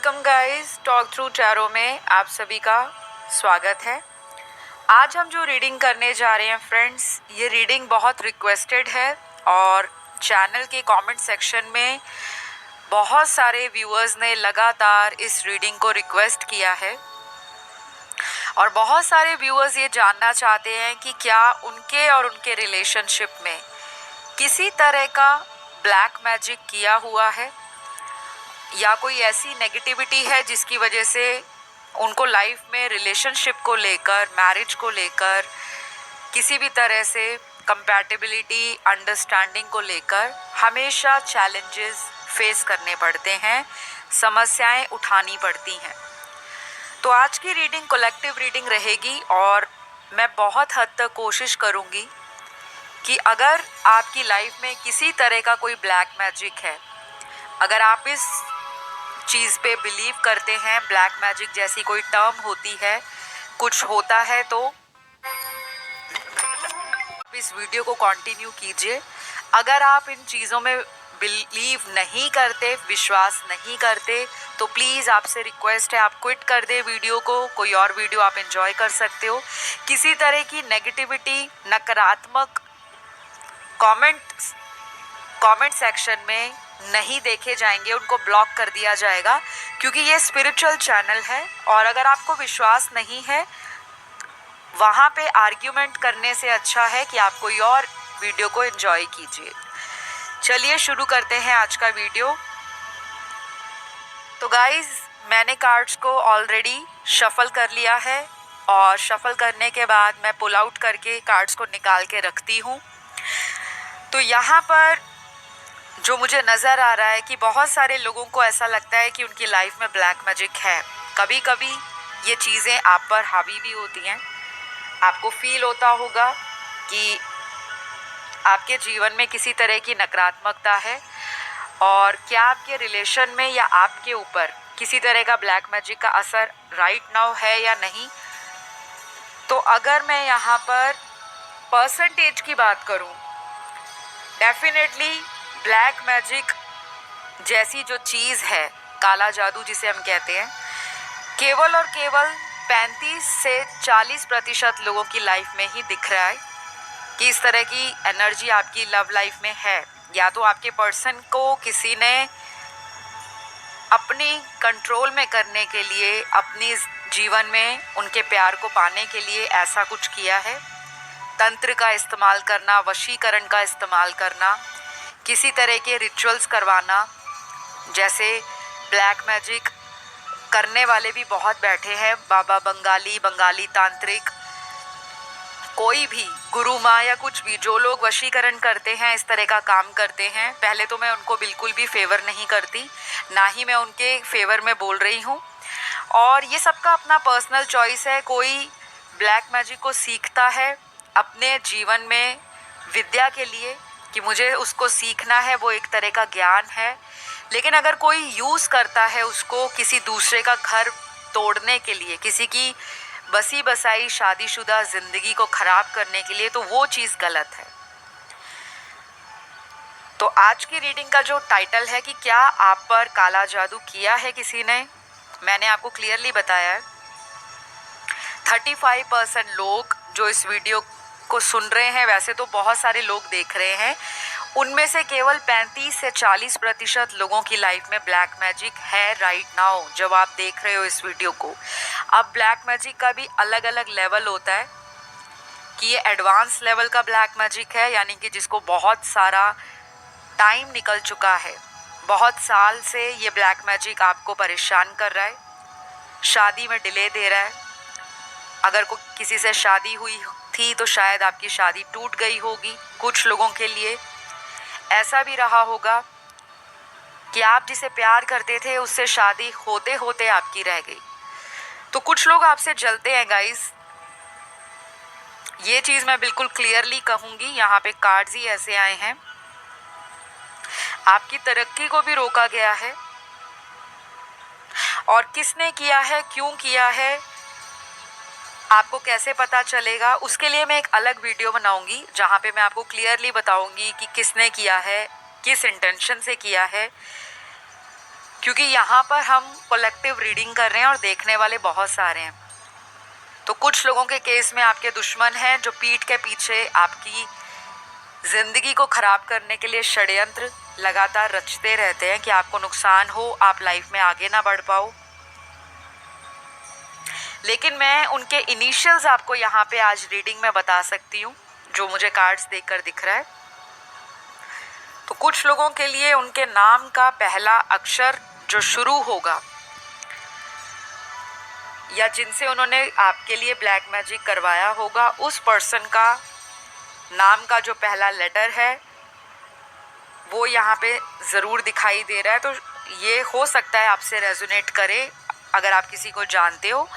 Welcome guys, talk through tarot में आप सभी का स्वागत है। आज हम जो रीडिंग करने जा रहे हैं फ्रेंड्स, ये रीडिंग बहुत रिक्वेस्टेड है और चैनल के कमेंट सेक्शन में बहुत सारे व्यूअर्स ने लगातार इस रीडिंग को रिक्वेस्ट किया है और बहुत सारे व्यूअर्स ये जानना चाहते हैं कि क्या उनके और उनके रिलेशनशिप में किसी तरह का ब्लैक मैजिक किया हुआ है या कोई ऐसी नेगेटिविटी है जिसकी वजह से उनको लाइफ में रिलेशनशिप को लेकर, मैरिज को लेकर किसी भी तरह से कंपैटिबिलिटी, अंडरस्टैंडिंग को लेकर हमेशा चैलेंजेस फेस करने पड़ते हैं, समस्याएं उठानी पड़ती हैं। तो आज की रीडिंग कलेक्टिव रीडिंग रहेगी और मैं बहुत हद तक कोशिश करूँगी कि अगर आपकी लाइफ में किसी तरह का कोई ब्लैक मैजिक है, अगर आप इस चीज़ पे बिलीव करते हैं, ब्लैक मैजिक जैसी कोई टर्म होती है, कुछ होता है, तो इस वीडियो को कंटिन्यू कीजिए। अगर आप इन चीज़ों में बिलीव नहीं करते, विश्वास नहीं करते, तो प्लीज़ आपसे रिक्वेस्ट है आप क्विट कर दे वीडियो को, कोई और वीडियो आप एंजॉय कर सकते हो। किसी तरह की नेगेटिविटी, नकारात्मक कमेंट सेक्शन में नहीं देखे जाएंगे, उनको ब्लॉक कर दिया जाएगा क्योंकि ये स्पिरिचुअल चैनल है और अगर आपको विश्वास नहीं है वहाँ पे आर्ग्यूमेंट करने से अच्छा है कि आप कोई और वीडियो को एंजॉय कीजिए। चलिए शुरू करते हैं आज का वीडियो। तो गाइज, मैंने कार्ड्स को ऑलरेडी शफल कर लिया है और शफल करने के बाद मैं पुल आउट करके कार्ड्स को निकाल के रखती हूँ। तो यहाँ पर जो मुझे नज़र आ रहा है कि बहुत सारे लोगों को ऐसा लगता है कि उनकी लाइफ में ब्लैक मैजिक है। कभी कभी ये चीज़ें आप पर हावी भी होती हैं। आपको फील होता होगा कि आपके जीवन में किसी तरह की नकारात्मकता है और क्या आपके रिलेशन में या आपके ऊपर किसी तरह का ब्लैक मैजिक का असर राइट नाउ है या नहीं। तो अगर मैं यहाँ पर परसेंटेज की बात करूँ, डेफिनेटली ब्लैक मैजिक जैसी जो चीज़ है, काला जादू जिसे हम कहते हैं, केवल और केवल 35 से 40% लोगों की लाइफ में ही दिख रहा है कि इस तरह की एनर्जी आपकी लव लाइफ में है। या तो आपके पर्सन को किसी ने अपनी कंट्रोल में करने के लिए, अपनी जीवन में उनके प्यार को पाने के लिए ऐसा कुछ किया है। तंत्र का इस्तेमाल करना, वशीकरण का इस्तेमाल करना, किसी तरह के रिचुअल्स करवाना, जैसे ब्लैक मैजिक करने वाले भी बहुत बैठे हैं, बाबा बंगाली तांत्रिक, कोई भी गुरु माँ या कुछ भी, जो लोग वशीकरण करते हैं, इस तरह का काम करते हैं, पहले तो मैं उनको बिल्कुल भी फेवर नहीं करती, ना ही मैं उनके फेवर में बोल रही हूँ। और ये सबका अपना पर्सनल चॉइस है। कोई ब्लैक मैजिक को सीखता है अपने जीवन में विद्या के लिए कि मुझे उसको सीखना है, वो एक तरह का ज्ञान है। लेकिन अगर कोई यूज़ करता है उसको किसी दूसरे का घर तोड़ने के लिए, किसी की बसी बसाई शादीशुदा ज़िंदगी को ख़राब करने के लिए, तो वो चीज़ गलत है। तो आज की रीडिंग का जो टाइटल है कि क्या आप पर काला जादू किया है किसी ने, मैंने आपको क्लियरली बताया है। 35% लोग जो इस वीडियो को सुन रहे हैं, वैसे तो बहुत सारे लोग देख रहे हैं, उनमें से केवल 35 से 40% लोगों की लाइफ में ब्लैक मैजिक है राइट नाउ, जब आप देख रहे हो इस वीडियो को। अब ब्लैक मैजिक का भी अलग अलग लेवल होता है कि ये एडवांस लेवल का ब्लैक मैजिक है, यानी कि जिसको बहुत सारा टाइम निकल चुका है, बहुत साल से ये ब्लैक मैजिक आपको परेशान कर रहा है, शादी में डिले दे रहा है। अगर किसी से शादी हुई थी तो शायद आपकी शादी टूट गई होगी। कुछ लोगों के लिए ऐसा भी रहा होगा कि आप जिसे प्यार करते थे उससे शादी होते होते आपकी रह गई। तो कुछ लोग आपसे जलते हैं गाइस, ये चीज़ मैं बिल्कुल क्लियरली कहूँगी। यहाँ पे कार्ड्स ही ऐसे आए हैं। आपकी तरक्की को भी रोका गया है और किसने किया है, क्यों किया है, आपको कैसे पता चलेगा, उसके लिए मैं एक अलग वीडियो बनाऊंगी जहाँ पे मैं आपको क्लियरली बताऊंगी कि किसने किया है, किस इंटेंशन से किया है। क्योंकि यहाँ पर हम कलेक्टिव रीडिंग कर रहे हैं और देखने वाले बहुत सारे हैं। तो कुछ लोगों के केस में आपके दुश्मन हैं जो पीठ के पीछे आपकी ज़िंदगी को ख़राब करने के लिए षड्यंत्र लगातार रचते रहते हैं कि आपको नुकसान हो, आप लाइफ में आगे ना बढ़ पाओ। लेकिन मैं उनके इनिशियल्स आपको यहाँ पे आज रीडिंग में बता सकती हूँ, जो मुझे कार्ड्स देखकर दिख रहा है। तो कुछ लोगों के लिए उनके नाम का पहला अक्षर जो शुरू होगा, या जिनसे उन्होंने आपके लिए ब्लैक मैजिक करवाया होगा, उस पर्सन का नाम का जो पहला लेटर है वो यहाँ पे ज़रूर दिखाई दे रहा है। तो ये हो सकता है आपसे रेजोनेट करे अगर आप किसी को जानते हो।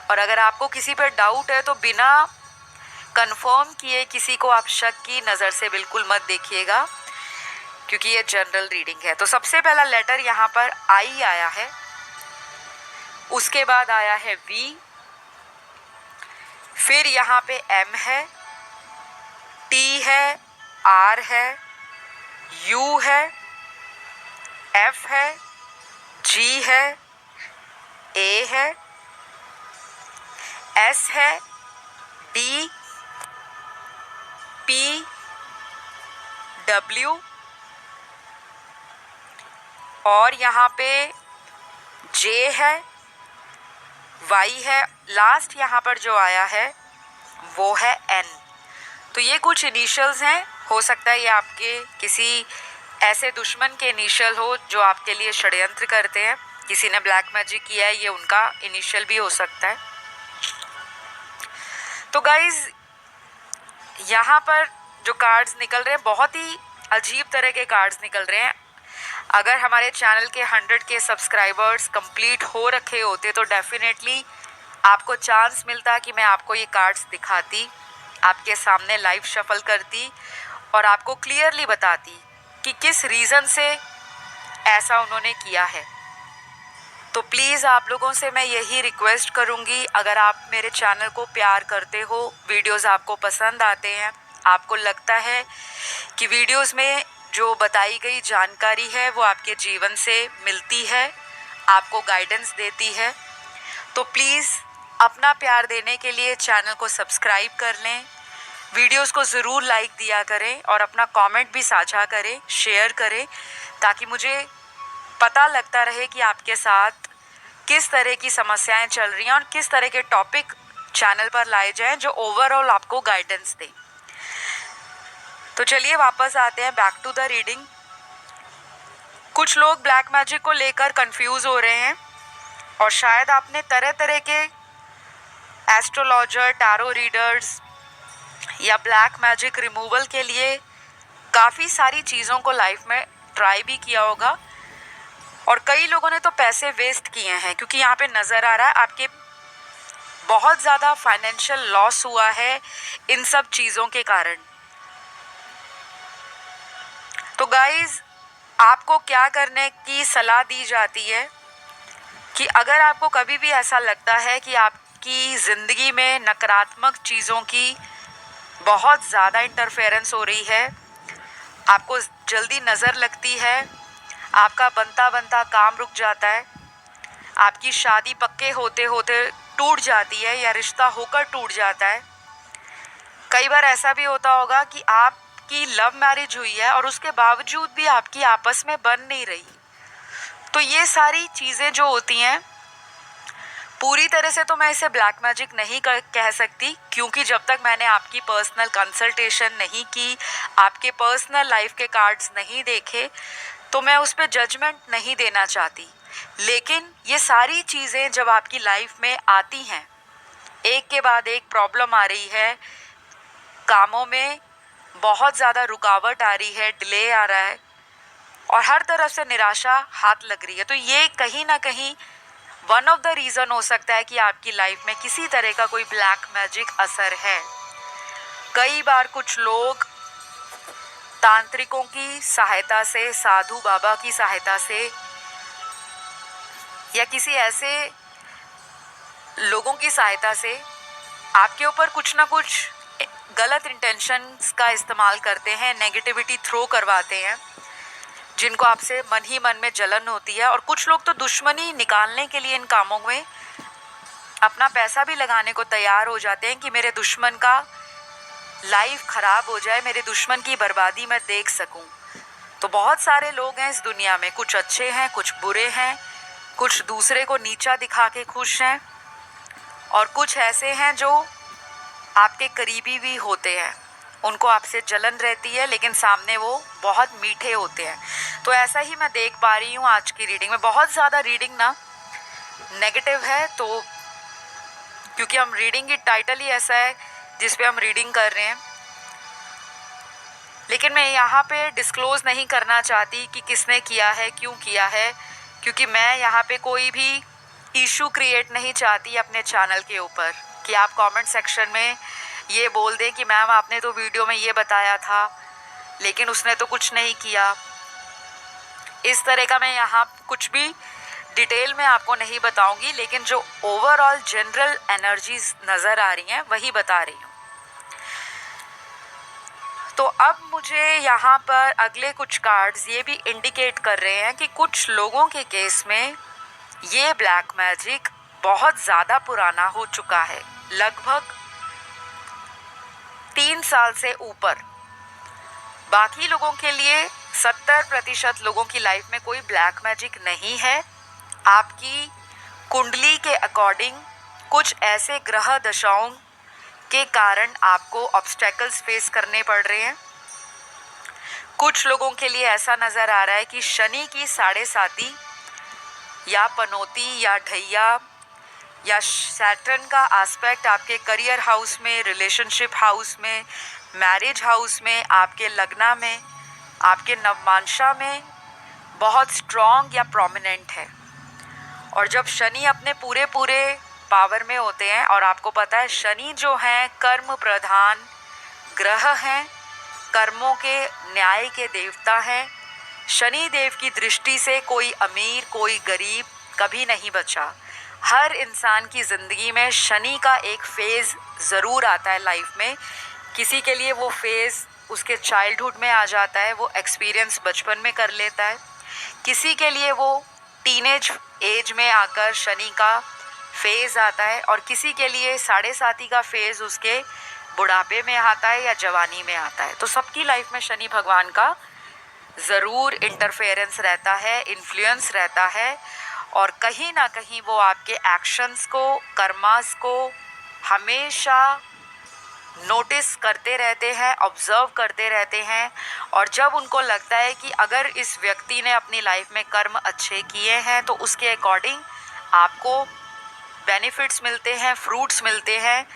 और अगर आपको किसी पर डाउट है तो बिना कंफर्म किए किसी को आप शक की नज़र से बिल्कुल मत देखिएगा, क्योंकि ये जनरल रीडिंग है। तो सबसे पहला लेटर यहाँ पर आई आया है, उसके बाद आया है वी, फिर यहाँ पे एम है, टी है, आर है, यू है, एफ है, जी है, ए है, एस है, डी, पी, डब्ल्यू और यहाँ पे जे है, वाई है, लास्ट यहाँ पर जो आया है वो है एन। तो ये कुछ इनिशियल्स हैं। हो सकता है ये आपके किसी ऐसे दुश्मन के इनिशियल हो जो आपके लिए षड्यंत्र करते हैं, किसी ने ब्लैक मैजिक किया है, ये उनका इनिशियल भी हो सकता है। तो गाइज यहाँ पर जो कार्ड्स निकल रहे हैं बहुत ही अजीब तरह के कार्ड्स निकल रहे हैं। अगर हमारे चैनल के 100 के सब्सक्राइबर्स कंप्लीट हो रखे होते तो डेफिनेटली आपको चांस मिलता कि मैं आपको ये कार्ड्स दिखाती, आपके सामने लाइव शफल करती और आपको क्लियरली बताती कि किस रीज़न से ऐसा उन्होंने किया है। तो प्लीज़ आप लोगों से मैं यही रिक्वेस्ट करूँगी, अगर आप मेरे चैनल को प्यार करते हो, वीडियोस आपको पसंद आते हैं, आपको लगता है कि वीडियोस में जो बताई गई जानकारी है वो आपके जीवन से मिलती है, आपको गाइडेंस देती है, तो प्लीज़ अपना प्यार देने के लिए चैनल को सब्सक्राइब कर लें, वीडियोस को ज़रूर लाइक दिया करें और अपना कमेंट भी साझा करें, शेयर करें, ताकि मुझे पता लगता रहे कि आपके साथ किस तरह की समस्याएं चल रही हैं और किस तरह के टॉपिक चैनल पर लाए जाएं जो ओवरऑल आपको गाइडेंस दें। तो चलिए वापस आते हैं बैक टू द रीडिंग। कुछ लोग ब्लैक मैजिक को लेकर कंफ्यूज हो रहे हैं और शायद आपने तरह तरह के एस्ट्रोलॉजर, टैरो रीडर्स या ब्लैक मैजिक रिमूवल के लिए काफ़ी सारी चीज़ों को लाइफ में ट्राई भी किया होगा और कई लोगों ने तो पैसे वेस्ट किए हैं, क्योंकि यहाँ पे नज़र आ रहा है आपके बहुत ज़्यादा फाइनेंशियल लॉस हुआ है इन सब चीज़ों के कारण। तो गाइज आपको क्या करने की सलाह दी जाती है कि अगर आपको कभी भी ऐसा लगता है कि आपकी ज़िंदगी में नकारात्मक चीज़ों की बहुत ज़्यादा इंटरफेरेंस हो रही है, आपको जल्दी नज़र लगती है, आपका बनता बनता काम रुक जाता है, आपकी शादी पक्के होते होते टूट जाती है या रिश्ता होकर टूट जाता है, कई बार ऐसा भी होता होगा कि आपकी लव मैरिज हुई है और उसके बावजूद भी आपकी आपस में बन नहीं रही। तो ये सारी चीज़ें जो होती हैं, पूरी तरह से तो मैं इसे ब्लैक मैजिक नहीं कह सकती, क्योंकि जब तक मैंने आपकी पर्सनल कंसल्टेशन नहीं की, आपके पर्सनल लाइफ के कार्ड्स नहीं देखे, तो मैं उस पर जजमेंट नहीं देना चाहती। लेकिन ये सारी चीज़ें जब आपकी लाइफ में आती हैं, एक के बाद एक प्रॉब्लम आ रही है, कामों में बहुत ज़्यादा रुकावट आ रही है, डिले आ रहा है और हर तरफ से निराशा हाथ लग रही है, तो ये कहीं ना कहीं वन ऑफ द रीज़न हो सकता है कि आपकी लाइफ में किसी तरह का कोई ब्लैक मैजिक असर है। कई बार कुछ लोग तांत्रिकों की सहायता से, साधु बाबा की सहायता से या किसी ऐसे लोगों की सहायता से आपके ऊपर कुछ ना कुछ गलत इंटेंशंस का इस्तेमाल करते हैं, नेगेटिविटी थ्रो करवाते हैं, जिनको आपसे मन ही मन में जलन होती है, और कुछ लोग तो दुश्मनी निकालने के लिए इन कामों में अपना पैसा भी लगाने को तैयार हो जाते हैं कि मेरे दुश्मन का लाइफ खराब हो जाए, मेरे दुश्मन की बर्बादी मैं देख सकूं। तो बहुत सारे लोग हैं इस दुनिया में, कुछ अच्छे हैं, कुछ बुरे हैं, कुछ दूसरे को नीचा दिखा के खुश हैं, और कुछ ऐसे हैं जो आपके करीबी भी होते हैं, उनको आपसे जलन रहती है लेकिन सामने वो बहुत मीठे होते हैं। तो ऐसा ही मैं देख पा रही हूँ आज की रीडिंग में। बहुत ज़्यादा रीडिंग ना नेगेटिव है, तो क्योंकि हम रीडिंग की टाइटल ही ऐसा है जिस पे हम रीडिंग कर रहे हैं, लेकिन मैं यहाँ पे डिस्क्लोज़ नहीं करना चाहती कि किसने किया है, क्यों किया है, क्योंकि मैं यहाँ पे कोई भी इशू क्रिएट नहीं चाहती अपने चैनल के ऊपर कि आप कमेंट सेक्शन में ये बोल दें कि मैम आपने तो वीडियो में ये बताया था लेकिन उसने तो कुछ नहीं किया। इस तरह का मैं यहाँ कुछ भी डिटेल में आपको नहीं बताऊंगी, लेकिन जो ओवरऑल जनरल एनर्जीज नज़र आ रही हैं वही बता रही हूँ। तो अब मुझे यहाँ पर अगले कुछ कार्ड्स ये भी इंडिकेट कर रहे हैं कि कुछ लोगों के केस में ये ब्लैक मैजिक बहुत ज़्यादा पुराना हो चुका है, लगभग 3 साल से ऊपर। बाकी लोगों के लिए 70% लोगों की लाइफ में कोई ब्लैक मैजिक नहीं है। आपकी कुंडली के अकॉर्डिंग कुछ ऐसे ग्रह दशाओं के कारण आपको ऑब्स्टेकल्स फेस करने पड़ रहे हैं। कुछ लोगों के लिए ऐसा नज़र आ रहा है कि शनि की साढ़े साती या पनौती या ढैया या सैटर्न का एस्पेक्ट आपके करियर हाउस में, रिलेशनशिप हाउस में, मैरिज हाउस में, आपके लग्ना में, आपके नवमांशा में बहुत स्ट्रॉन्ग या प्रोमिनेंट है। और जब शनि अपने पूरे पावर में होते हैं, और आपको पता है शनि जो हैं कर्म प्रधान ग्रह हैं, कर्मों के न्याय के देवता हैं। शनि देव की दृष्टि से कोई अमीर कोई गरीब कभी नहीं बचा। हर इंसान की ज़िंदगी में शनि का एक फेज़ ज़रूर आता है लाइफ में। किसी के लिए वो फेज़ उसके चाइल्डहुड में आ जाता है, वो एक्सपीरियंस बचपन में कर लेता है। किसी के लिए वो टीनेज एज में आकर शनि का फेज़ आता है, और किसी के लिए साढ़े साती का फेज़ उसके बुढ़ापे में आता है या जवानी में आता है। तो सबकी लाइफ में शनि भगवान का ज़रूर इंटरफेरेंस रहता है, इन्फ्लुएंस रहता है, और कहीं ना कहीं वो आपके एक्शंस को, कर्मास को हमेशा नोटिस करते रहते हैं, ऑब्ज़र्व करते रहते हैं। और जब उनको लगता है कि अगर इस व्यक्ति ने अपनी लाइफ में कर्म अच्छे किए हैं तो उसके अकॉर्डिंग आपको बेनिफिट्स मिलते हैं, फ्रूट्स मिलते हैं,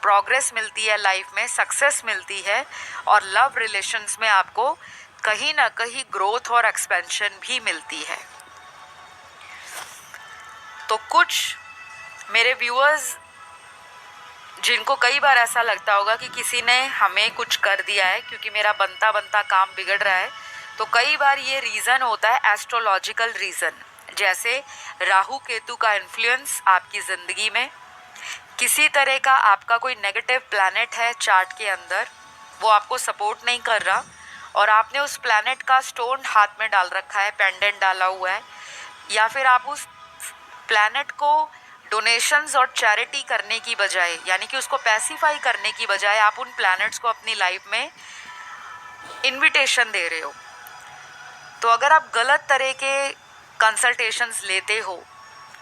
प्रोग्रेस मिलती है लाइफ में, सक्सेस मिलती है, और लव रिलेशंस में आपको कहीं ना कहीं ग्रोथ और एक्सपेंशन भी मिलती है। तो कुछ मेरे व्यूअर्स जिनको कई बार ऐसा लगता होगा कि किसी ने हमें कुछ कर दिया है क्योंकि मेरा बनता बनता काम बिगड़ रहा है, तो कई बार ये रीज़न होता है एस्ट्रोलॉजिकल रीज़न, जैसे राहु केतु का इन्फ्लुएंस आपकी ज़िंदगी में, किसी तरह का आपका कोई नेगेटिव प्लैनेट है चार्ट के अंदर, वो आपको सपोर्ट नहीं कर रहा, और आपने उस प्लैनेट का स्टोन हाथ में डाल रखा है, पेंडेंट डाला हुआ है, या फिर आप उस प्लैनेट को डोनेशंस और चैरिटी करने की बजाय, यानी कि उसको पैसिफाई करने की बजाय आप उन प्लैनेट्स को अपनी लाइफ में इनविटेशन दे रहे हो। तो अगर आप गलत तरह के कंसल्टेशंस लेते हो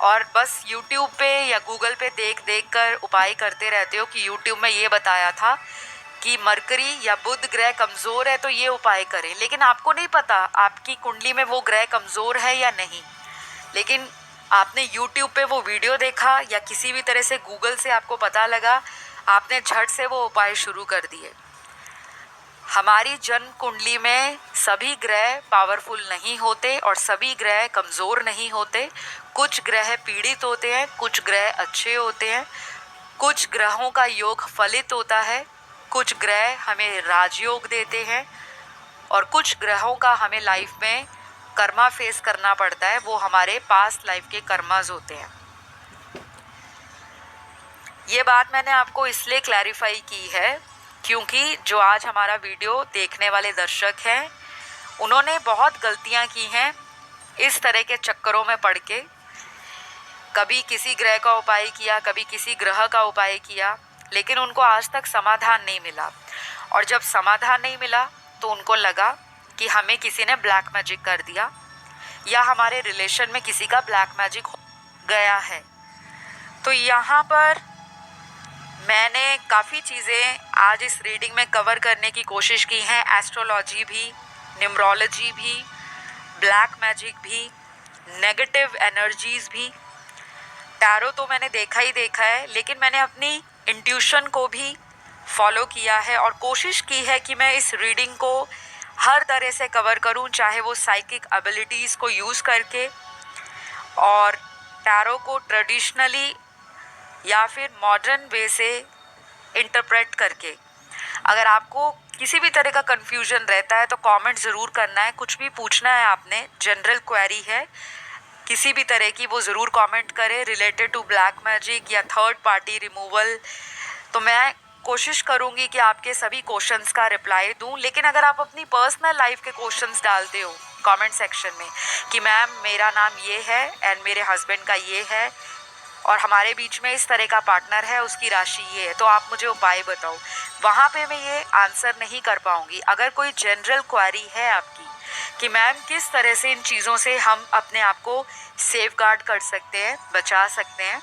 और बस YouTube पे या गूगल पे देख कर उपाय करते रहते हो कि YouTube में ये बताया था कि मरकरी या बुध ग्रह कमज़ोर है तो ये उपाय करें, लेकिन आपको नहीं पता आपकी कुंडली में वो ग्रह कमज़ोर है या नहीं, लेकिन आपने YouTube पे वो वीडियो देखा या किसी भी तरह से गूगल से आपको पता लगा, आपने झट से वो उपाय शुरू कर दिए। हमारी जन्म कुंडली में सभी ग्रह पावरफुल नहीं होते और सभी ग्रह कमज़ोर नहीं होते। कुछ ग्रह पीड़ित होते हैं, कुछ ग्रह अच्छे होते हैं, कुछ ग्रहों का योग फलित होता है, कुछ ग्रह हमें राजयोग देते हैं, और कुछ ग्रहों का हमें लाइफ में कर्मा फेस करना पड़ता है, वो हमारे पास्ट लाइफ के कर्माज होते हैं। ये बात मैंने आपको इसलिए क्लैरिफाई की है क्योंकि जो आज हमारा वीडियो देखने वाले दर्शक हैं उन्होंने बहुत गलतियां की हैं इस तरह के चक्करों में पड़ के। कभी किसी ग्रह का उपाय किया, कभी किसी ग्रह का उपाय किया, लेकिन उनको आज तक समाधान नहीं मिला। और जब समाधान नहीं मिला तो उनको लगा कि हमें किसी ने ब्लैक मैजिक कर दिया या हमारे रिलेशन में किसी का ब्लैक मैजिक हो गया है। तो यहाँ पर मैंने काफ़ी चीज़ें आज इस रीडिंग में कवर करने की कोशिश की हैं। एस्ट्रोलॉजी भी, न्यूमरोलॉजी भी, ब्लैक मैजिक भी, नेगेटिव एनर्जीज़ भी। टैरो तो मैंने देखा ही देखा है, लेकिन मैंने अपनी इंट्यूशन को भी फॉलो किया है और कोशिश की है कि मैं इस रीडिंग को हर तरह से कवर करूं, चाहे वो साइकिक एबिलिटीज़ को यूज़ करके और टैरो को ट्रेडिशनली या फिर मॉडर्न वे से इंटरप्रेट करके। अगर आपको किसी भी तरह का कन्फ्यूजन रहता है तो कमेंट ज़रूर करना है। कुछ भी पूछना है आपने, जनरल क्वेरी है किसी भी तरह की, वो ज़रूर कमेंट करें रिलेटेड टू ब्लैक मैजिक या थर्ड पार्टी रिमूवल। तो मैं कोशिश करूँगी कि आपके सभी क्वेश्चंस का रिप्लाई दूँ। लेकिन अगर आप अपनी पर्सनल लाइफ के क्वेश्चंस डालते हो कमेंट सेक्शन में कि मैम मेरा नाम ये है एंड मेरे हस्बैंड का ये है और हमारे बीच में इस तरह का पार्टनर है, उसकी राशि ये है, तो आप मुझे उपाय बताओ, वहाँ पे मैं ये आंसर नहीं कर पाऊँगी। अगर कोई जनरल क्वेरी है आपकी कि मैम किस तरह से इन चीज़ों से हम अपने आप को सेफ गार्ड कर सकते हैं, बचा सकते हैं,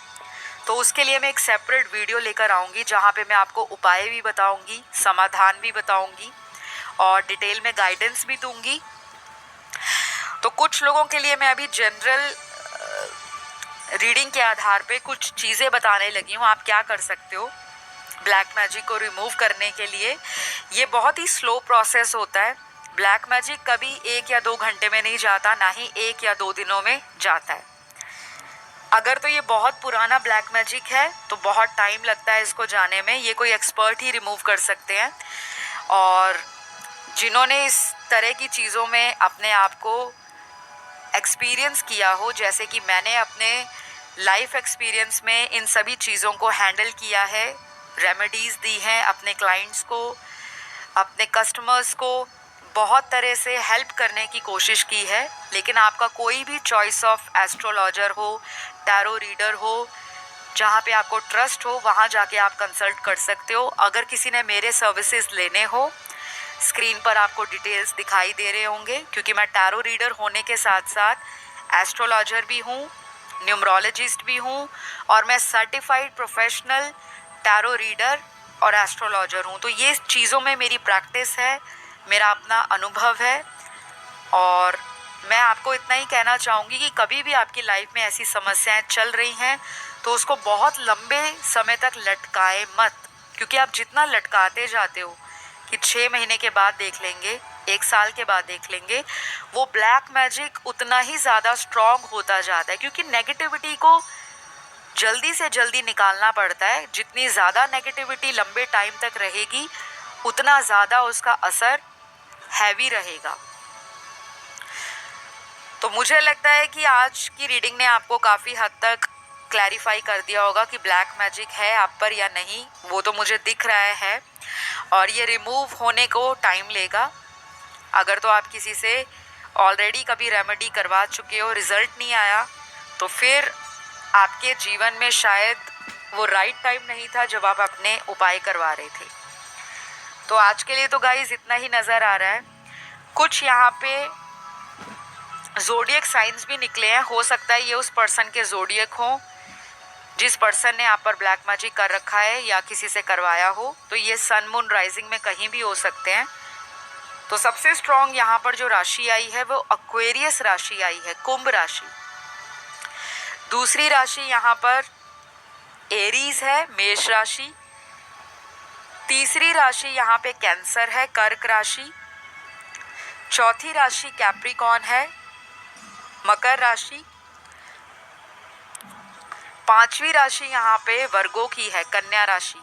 तो उसके लिए मैं एक सेपरेट वीडियो लेकर आऊँगी जहाँ पे मैं आपको उपाय भी बताऊँगी, समाधान भी बताऊँगी और डिटेल में गाइडेंस भी दूँगी। तो कुछ लोगों के लिए मैं अभी जनरल रीडिंग के आधार पे कुछ चीज़ें बताने लगी हूँ। आप क्या कर सकते हो ब्लैक मैजिक को रिमूव करने के लिए। ये बहुत ही स्लो प्रोसेस होता है। ब्लैक मैजिक कभी 1 या 2 घंटे में नहीं जाता, ना ही 1 या 2 दिनों में जाता है। अगर तो ये बहुत पुराना ब्लैक मैजिक है तो बहुत टाइम लगता है इसको जाने में, ये कोई एक्सपर्ट ही रिमूव कर सकते हैं। और जिन्होंने इस तरह की चीज़ों में अपने आप को एक्सपीरियंस किया हो, जैसे कि मैंने अपने लाइफ एक्सपीरियंस में इन सभी चीज़ों को हैंडल किया है, रेमेडीज़ दी हैं अपने क्लाइंट्स को, अपने कस्टमर्स को बहुत तरह से हेल्प करने की कोशिश की है। लेकिन आपका कोई भी चॉइस ऑफ एस्ट्रोलॉजर हो, टैरो रीडर हो, जहाँ पे आपको ट्रस्ट हो, वहाँ जाके आप कंसल्ट कर सकते हो। अगर किसी ने मेरे सर्विसेज लेने हो, स्क्रीन पर आपको डिटेल्स दिखाई दे रहे होंगे, क्योंकि मैं टैरो रीडर होने के साथ साथ एस्ट्रोलॉजर भी हूँ, न्यूमरोलॉजिस्ट भी हूँ और मैं सर्टिफाइड प्रोफेशनल टैरो रीडर और एस्ट्रोलॉजर हूँ। तो ये चीज़ों में मेरी प्रैक्टिस है, मेरा अपना अनुभव है। और मैं आपको इतना ही कहना चाहूँगी कि कभी भी आपकी लाइफ में ऐसी समस्याएं चल रही हैं तो उसको बहुत लंबे समय तक लटकाए मत, क्योंकि आप जितना लटकाते जाते हो कि 6 महीने के बाद देख लेंगे, 1 साल के बाद देख लेंगे, वो ब्लैक मैजिक उतना ही ज़्यादा स्ट्रॉन्ग होता जाता है। क्योंकि नेगेटिविटी को जल्दी से जल्दी निकालना पड़ता है। जितनी ज़्यादा नेगेटिविटी लंबे टाइम तक रहेगी उतना ज़्यादा उसका असर हैवी रहेगा। तो मुझे लगता है कि आज की रीडिंग ने आपको काफ़ी हद तक क्लैरिफाई कर दिया होगा कि ब्लैक मैजिक है आप पर या नहीं। वो तो मुझे दिख रहा है और ये रिमूव होने को टाइम लेगा। अगर तो आप किसी से ऑलरेडी कभी रेमेडी करवा चुके हो, रिज़ल्ट नहीं आया, तो फिर आपके जीवन में शायद वो राइट टाइम नहीं था जब आप अपने उपाय करवा रहे थे। तो आज के लिए तो गाइस इतना ही नज़र आ रहा है। कुछ यहाँ पे ज़ोडिएक साइंस भी निकले हैं। हो सकता है ये उस पर्सन के ज़ोडिएक हो जिस पर्सन ने आप पर ब्लैक मैजिक कर रखा है या किसी से करवाया हो। तो ये सन मून राइजिंग में कहीं भी हो सकते हैं। तो सबसे स्ट्रॉन्ग यहाँ पर जो राशि आई है वो एक्वेरियस राशि आई है, कुंभ राशि। दूसरी राशि यहाँ पर एरीज है, मेष राशि। तीसरी राशि यहाँ पे कैंसर है, कर्क राशि। चौथी राशि कैप्रिकॉर्न है, मकर राशि। पांचवी राशि यहाँ पे वर्गो की है, कन्या राशि।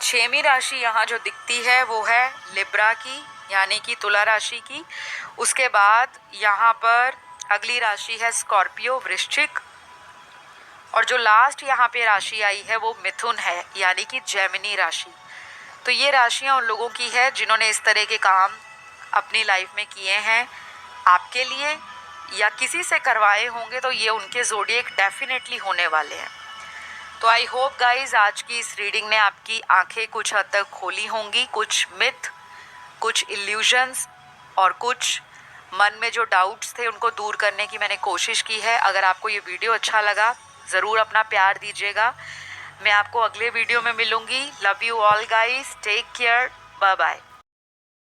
छठवीं राशि यहाँ जो दिखती है वो है लिब्रा की, यानी कि तुला राशि की। उसके बाद यहाँ पर अगली राशि है स्कॉर्पियो, वृश्चिक। और जो लास्ट यहाँ पे राशि आई है वो मिथुन है, यानी कि जेमिनी राशि। तो ये राशियाँ उन लोगों की है जिन्होंने इस तरह के काम अपनी लाइफ में किए हैं आपके लिए या किसी से करवाए होंगे तो ये उनके ज़ोडिएक डेफिनेटली होने वाले हैं। तो आई होप गाइज आज की इस रीडिंग ने आपकी आंखें कुछ हद तक खोली होंगी, कुछ मिथ, कुछ इल्यूजन्स और कुछ मन में जो डाउट्स थे उनको दूर करने की मैंने कोशिश की है। अगर आपको ये वीडियो अच्छा लगा ज़रूर अपना प्यार दीजिएगा। मैं आपको अगले वीडियो में मिलूँगी। Love you all guys, take care, bye bye.